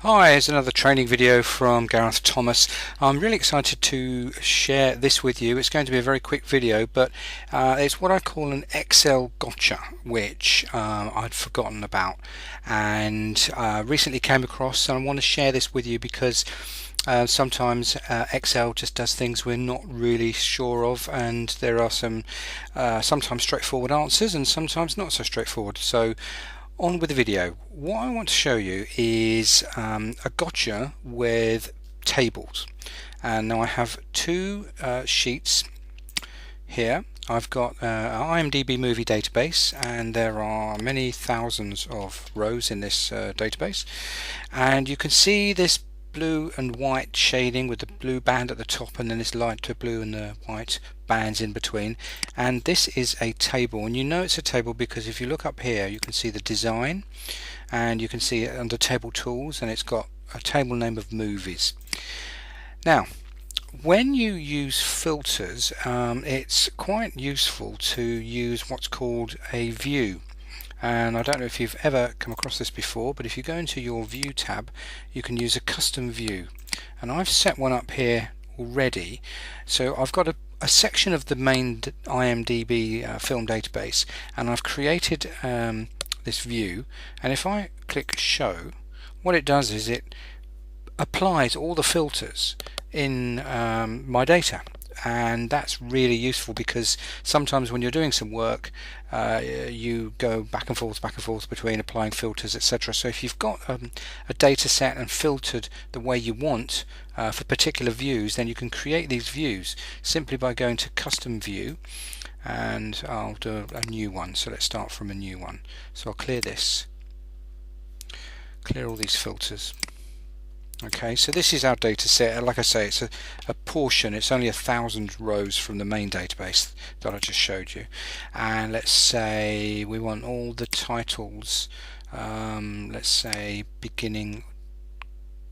Hi, here's another training video from Gareth Thomas. I'm really excited to share this with you. It's going to be a very quick video, but it's what I call an Excel gotcha, which I'd forgotten about and recently came across, and I want to share this with you because sometimes Excel just does things we're not really sure of, and there are some sometimes straightforward answers and sometimes not so straightforward. So on with the video. What I want to show you is a gotcha with tables, and now I have two sheets here. I've got an IMDb movie database, and there are many thousands of rows in this database, and you can see this blue and white shading with the blue band at the top and then this lighter blue and the white bands in between, and this is a table. And you know it's a table because if you look up here you can see the design, and you can see it under table tools, and it's got a table name of movies. Now when you use filters, it's quite useful to use what's called a view. And I don't know if you've ever come across this before, but if you go into your view tab you can use a custom view, and I've set one up here already. So I've got a section of the main IMDb film database, and I've created this view, and if I click show, what it does is it applies all the filters in my data. And that's really useful because sometimes when you're doing some work you go back and forth between applying filters, etc. So if you've got a data set and filtered the way you want for particular views, then you can create these views simply by going to custom view, and I'll do a new one. So let's start from a new one. So I'll clear this, clear all these filters. Okay, so this is our data set. Like I say, it's a portion. It's only 1,000 rows from the main database that I just showed you. And let's say we want all the titles, let's say beginning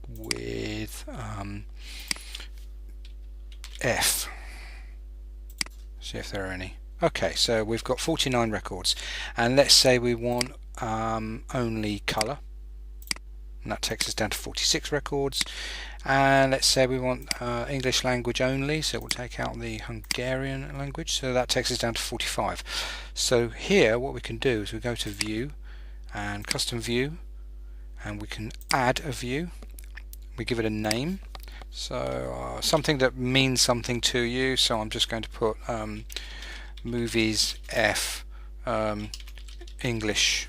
with F. See if there are any. Okay, so we've got 49 records, and let's say we want only colour, and that takes us down to 46 records. And let's say we want English language only, so we'll take out the Hungarian language, so that takes us down to 45. So here what we can do is we go to view and custom view, and we can add a view. We give it a name, so something that means something to you. So I'm just going to put movies F English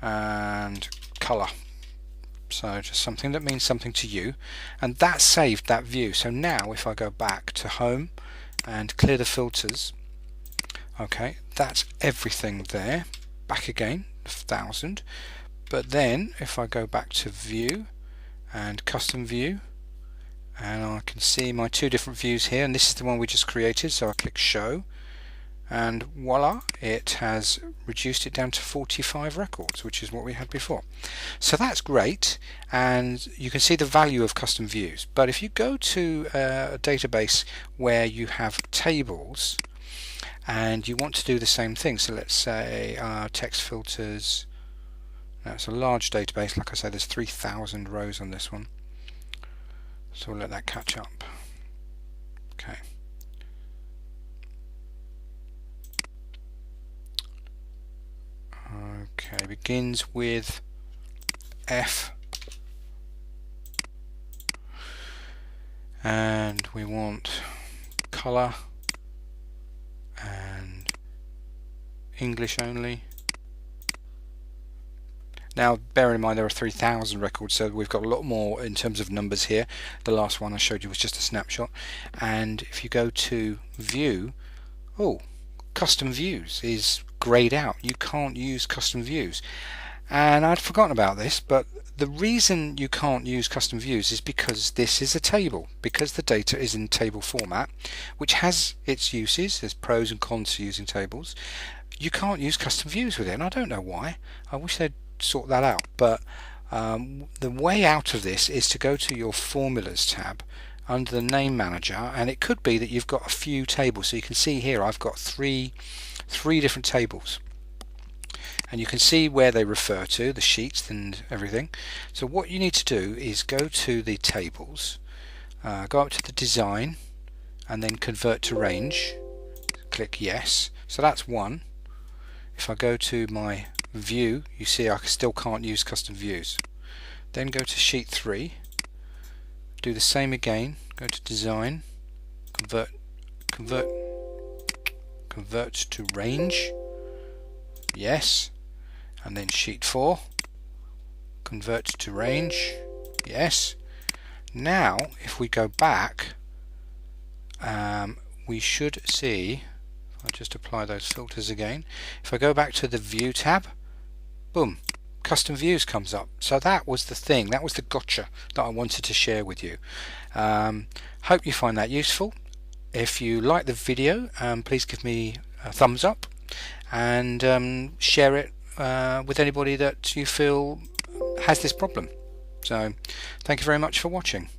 and color, so just something that means something to you, and that saved that view. So now if I go back to home and clear the filters, okay, that's everything there. Back again, 1,000. But then if I go back to view and custom view, and I can see my two different views here, and this is the one we just created, so I click show, and voila, it has reduced it down to 45 records, which is what we had before. So that's great, and you can see the value of custom views. But if you go to a database where you have tables and you want to do the same thing, so let's say text filters, that's a large database. Like I said, there's 3,000 rows on this one, so we'll let that catch up. Okay. Okay, begins with F, and we want color and English only. Now bear in mind there are 3,000 records, so we've got a lot more in terms of numbers here. The last one I showed you was just a snapshot. And if you go to view, oh, custom views is grayed out. You can't use custom views, and I'd forgotten about this, but the reason you can't use custom views is because this is a table, because the data is in table format, which has its uses. There's pros and cons to using tables. You can't use custom views with it, and I don't know why. I wish they'd sort that out. But the way out of this is to go to your formulas tab under the name manager, and it could be that you've got a few tables. So you can see here I've got three different tables, and you can see where they refer to, the sheets and everything. So what you need to do is go to the tables, go up to the design, and then convert to range. Click yes. So that's one. If I go to my view, you see I still can't use custom views. Then go to sheet 3, do the same again, go to design, convert to range, yes, and then sheet 4, convert to range, yes. Now if we go back, we should see, if I just apply those filters again, if I go back to the view tab, boom, custom views comes up. So that was the thing, that was the gotcha that I wanted to share with you. Hope you find that useful. If you like the video, please give me a thumbs up and share it with anybody that you feel has this problem. So thank you very much for watching.